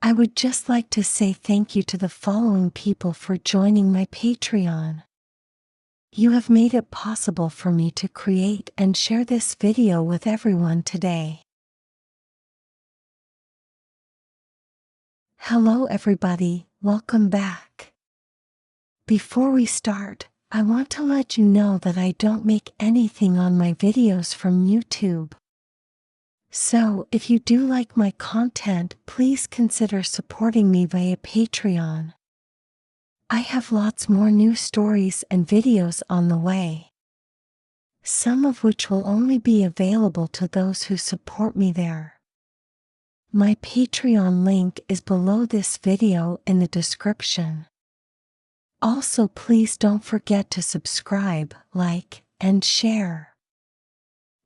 I would just like to say thank you to the following people for joining my Patreon. You have made it possible for me to create and share this video with everyone today. Hello everybody, welcome back. Before we start, I want to let you know that I don't make anything on my videos from YouTube. So, if you do like my content, please consider supporting me via Patreon. I have lots more new stories and videos on the way, some of which will only be available to those who support me there. My Patreon link is below this video in the description. Also, please don't forget to subscribe, like, and share.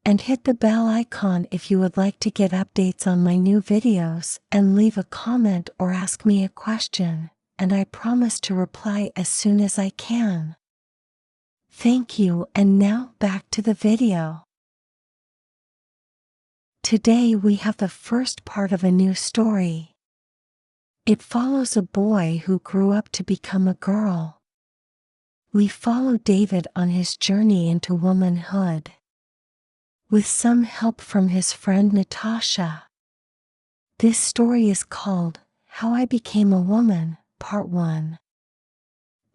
And hit the bell icon if you would like to get updates on my new videos, and leave a comment or ask me a question, and I promise to reply as soon as I can. Thank you, and now back to the video. Today we have the first part of a new story. It follows a boy who grew up to become a girl. We follow David on his journey into womanhood, with some help from his friend Natasha. This story is called How I Became a Woman, Part 1.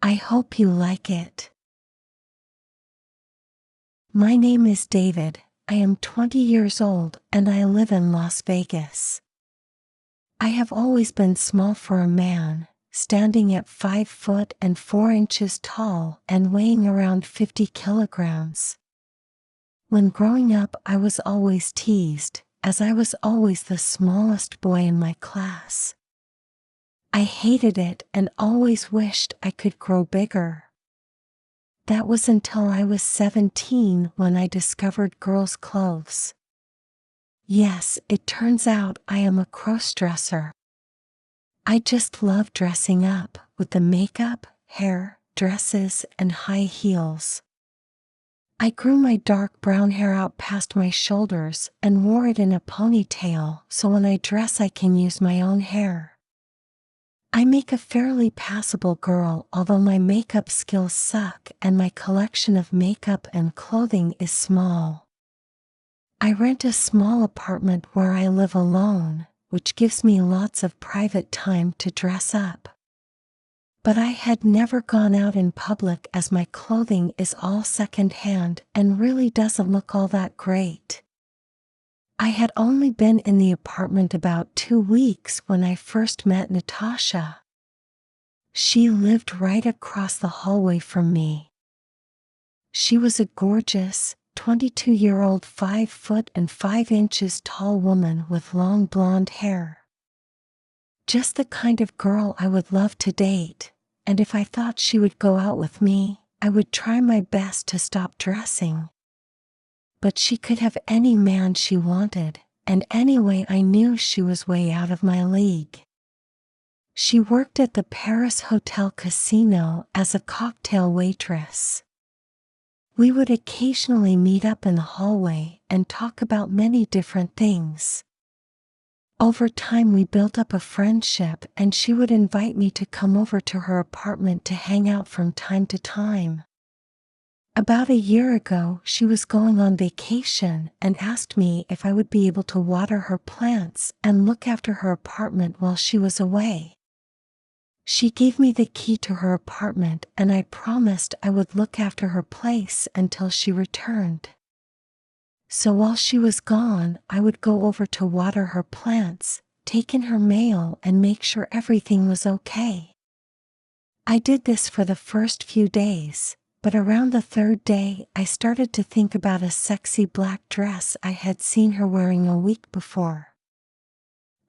I hope you like it. My name is David. I am 20 years old and I live in Las Vegas. I have always been small for a man, standing at 5 foot and 4 inches tall and weighing around 50 kilograms. When growing up, I was always teased, as I was always the smallest boy in my class. I hated it and always wished I could grow bigger. That was until I was 17 when I discovered girls' clothes. Yes, it turns out I am a crossdresser. I just love dressing up, with the makeup, hair, dresses, and high heels. I grew my dark brown hair out past my shoulders and wore it in a ponytail, so when I dress I can use my own hair. I make a fairly passable girl, although my makeup skills suck and my collection of makeup and clothing is small. I rent a small apartment where I live alone, which gives me lots of private time to dress up. But I had never gone out in public as my clothing is all secondhand and really doesn't look all that great. I had only been in the apartment about 2 weeks when I first met Natasha. She lived right across the hallway from me. She was a gorgeous, 22-year-old 5 foot and 5 inches tall woman with long blonde hair. Just the kind of girl I would love to date, and if I thought she would go out with me, I would try my best to stop dressing. But she could have any man she wanted, and anyway I knew she was way out of my league. She worked at the Paris Hotel Casino as a cocktail waitress. We would occasionally meet up in the hallway and talk about many different things. Over time we built up a friendship and she would invite me to come over to her apartment to hang out from time to time. About a year ago, she was going on vacation and asked me if I would be able to water her plants and look after her apartment while she was away. She gave me the key to her apartment and I promised I would look after her place until she returned. So while she was gone, I would go over to water her plants, take in her mail, and make sure everything was okay. I did this for the first few days. But around the 3rd day, I started to think about a sexy black dress I had seen her wearing a week before.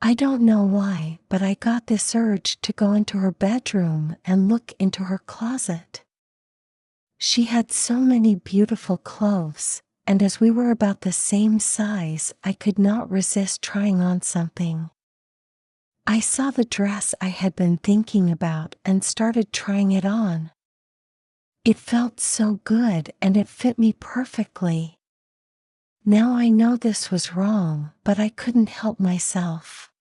I don't know why, but I got this urge to go into her bedroom and look into her closet. She had so many beautiful clothes, and as we were about the same size, I could not resist trying on something. I saw the dress I had been thinking about and started trying it on. It felt so good and it fit me perfectly. Now I know this was wrong, but I couldn't help myself.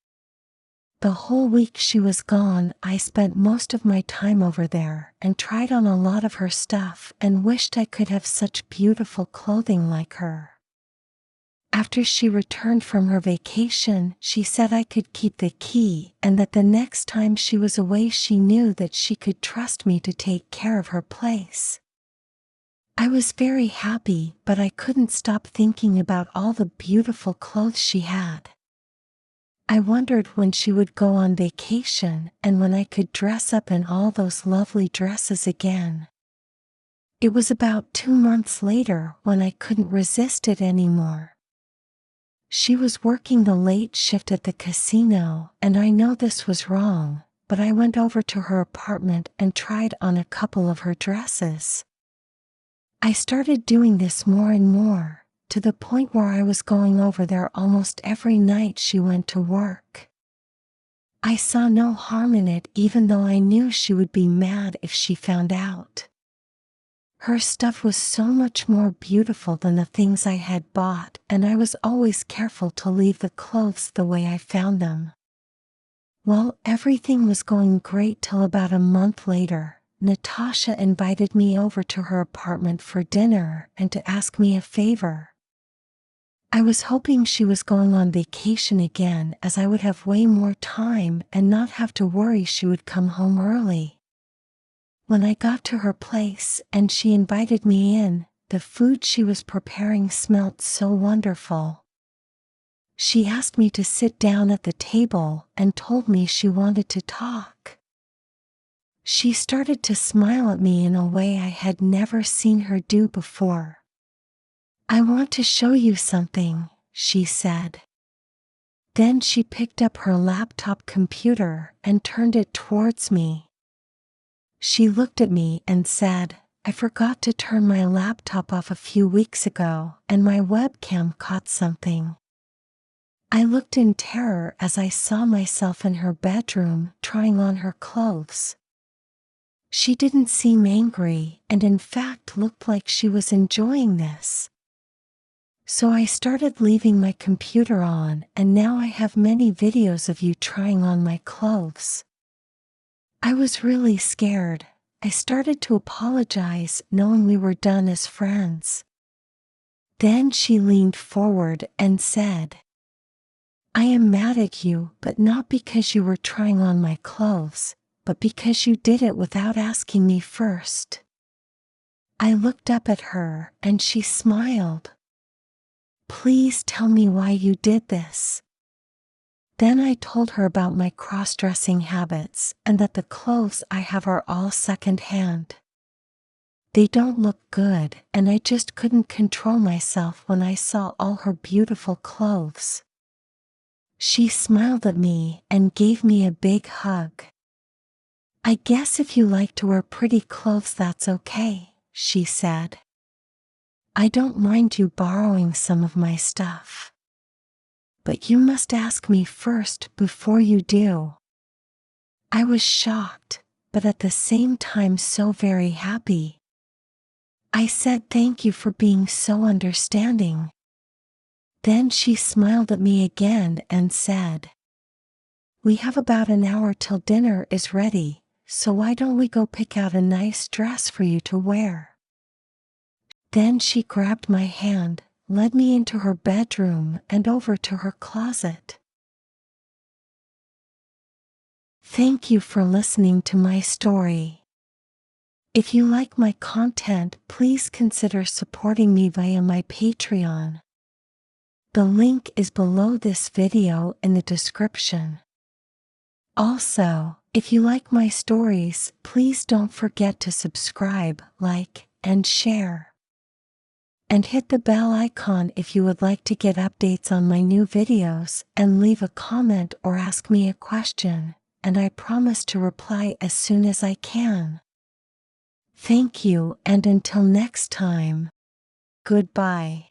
The whole week she was gone, I spent most of my time over there and tried on a lot of her stuff and wished I could have such beautiful clothing like her. After she returned from her vacation, she said I could keep the key and that the next time she was away she knew that she could trust me to take care of her place. I was very happy, but I couldn't stop thinking about all the beautiful clothes she had. I wondered when she would go on vacation and when I could dress up in all those lovely dresses again. It was about 2 months later when I couldn't resist it anymore. She was working the late shift at the casino, and I know this was wrong, but I went over to her apartment and tried on a couple of her dresses. I started doing this more and more, to the point where I was going over there almost every night she went to work. I saw no harm in it, even though I knew she would be mad if she found out. Her stuff was so much more beautiful than the things I had bought, and I was always careful to leave the clothes the way I found them. Well, everything was going great till about a month later. Natasha invited me over to her apartment for dinner and to ask me a favor. I was hoping she was going on vacation again, as I would have way more time and not have to worry she would come home early. When I got to her place and she invited me in, the food she was preparing smelled so wonderful. She asked me to sit down at the table and told me she wanted to talk. She started to smile at me in a way I had never seen her do before. "I want to show you something," she said. Then she picked up her laptop computer and turned it towards me. She looked at me and said, "I forgot to turn my laptop off a few weeks ago, and my webcam caught something." I looked in terror as I saw myself in her bedroom trying on her clothes. She didn't seem angry and in fact looked like she was enjoying this. So I started leaving my computer on, and now I have many videos of you trying on my clothes. I was really scared. I started to apologize, knowing we were done as friends. Then she leaned forward and said, "I am mad at you, but not because you were trying on my clothes, but because you did it without asking me first." I looked up at her and she smiled. "Please tell me why you did this." Then I told her about my cross-dressing habits and that the clothes I have are all second-hand. They don't look good, and I just couldn't control myself when I saw all her beautiful clothes. She smiled at me and gave me a big hug. "I guess if you like to wear pretty clothes that's okay," she said. "I don't mind you borrowing some of my stuff. But you must ask me first before you do." I was shocked, but at the same time so very happy. I said thank you for being so understanding. Then she smiled at me again and said, "We have about an hour till dinner is ready, so why don't we go pick out a nice dress for you to wear?" Then she grabbed my hand, led me into her bedroom and over to her closet. Thank you for listening to my story. If you like my content, please consider supporting me via my Patreon. The link is below this video in the description. Also, if you like my stories, please don't forget to subscribe, like, and share. And hit the bell icon if you would like to get updates on my new videos, and leave a comment or ask me a question, and I promise to reply as soon as I can. Thank you, and until next time, goodbye.